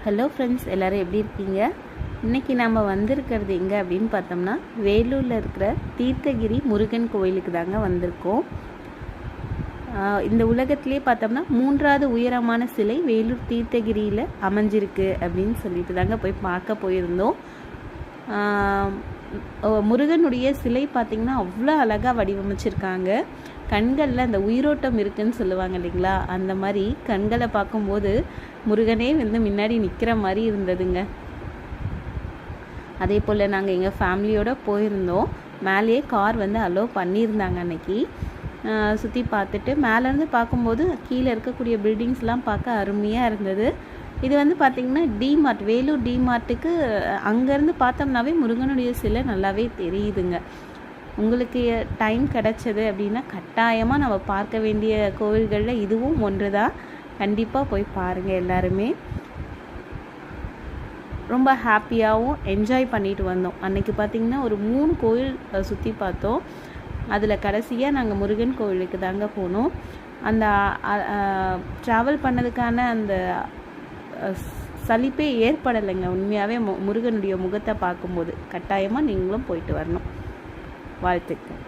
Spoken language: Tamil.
ஹலோ ஃப்ரெண்ட்ஸ், எல்லோரும் எப்படி இருக்கீங்க? இன்றைக்கி நம்ம வந்திருக்கிறது எங்கே அப்படின்னு பார்த்தோம்னா, வேலூரில் இருக்கிற தீர்த்தகிரி முருகன் கோயிலுக்கு தாங்க வந்திருக்கோம். இந்த உலகத்திலே பார்த்தோம்னா 3வது உயரமான சிலை வேலூர் தீர்த்தகிரியில் அமைஞ்சிருக்கு அப்படின்னு சொல்லிட்டு தாங்க போய் பார்க்க போயிருந்தோம். முருகனுடைய சிலை பார்த்திங்கன்னா அவ்வளோ அழகாக வடிவமைச்சிருக்காங்க. கண்களில் அந்த உயிரோட்டம் இருக்குதுன்னு சொல்லுவாங்க இல்லைங்களா, அந்த மாதிரி கண்களை பார்க்கும்போது முருகனே முன்னாடி நிற்கிற மாதிரி இருந்ததுங்க. அதே போல் நாங்கள் எங்கள் ஃபேமிலியோடு போயிருந்தோம். மேலேயே கார் அலோவ் பண்ணியிருந்தாங்க. அன்னைக்கு சுற்றி பார்த்துட்டு மேலேருந்து பார்க்கும்போது கீழே இருக்கக்கூடிய பில்டிங்ஸ்லாம் பார்க்க அருமையாக இருந்தது. இது பார்த்திங்கன்னா டிமார்ட், வேலூர் டிமார்ட்டுக்கு அங்கேருந்து பார்த்தோம்னாவே முருகனுடைய சிலை நல்லாவே தெரியுதுங்க. உங்களுக்கு டைம் கிடச்சது அப்படின்னா கட்டாயமாக நம்ம பார்க்க வேண்டிய கோவில்களில் இதுவும் ஒன்று தான். கண்டிப்பாக போய் பாருங்கள். எல்லாருமே ரொம்ப ஹாப்பியாகவும் என்ஜாய் பண்ணிட்டு வந்தோம். அன்றைக்கி பார்த்திங்கன்னா ஒரு 3 கோவில் சுற்றி பார்த்தோம். அதில் கடைசியாக நாங்கள் முருகன் கோவிலுக்கு தாங்க போனோம். அந்த ட்ராவல் பண்ணதுக்கான அந்த சலிப்பே ஏற்படலைங்க. உண்மையாகவே முருகனுடைய முகத்தை பார்க்கும்போது கட்டாயமாக நீங்களும் போயிட்டு வரணும். வாழ்த்துக்கள்.